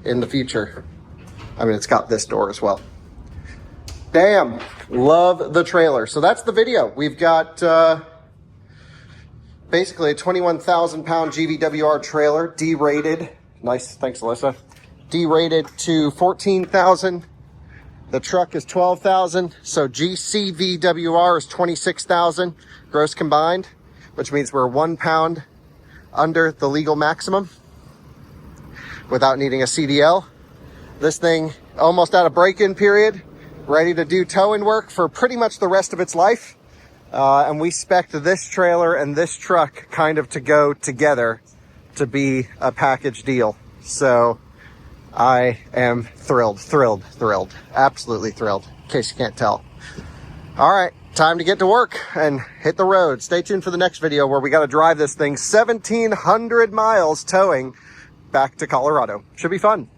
in the future. I mean, it's got this door as well. Damn, love the trailer. So that's the video. We've got basically a 21,000 pound GVWR trailer, D-rated. Nice, thanks Alyssa. D-rated to 14,000. The truck is 12,000. So GCVWR is 26,000 gross combined, which means we're 1 pound under the legal maximum without needing a CDL. This thing almost out of break-in period, ready to do towing work for pretty much the rest of its life. And we spec'd this trailer and this truck kind of to go together to be a package deal. So I am thrilled, absolutely thrilled, in case you can't tell. All right, time to get to work and hit the road. Stay tuned for the next video where we got to drive this thing 1,700 miles towing back to Colorado. Should be fun.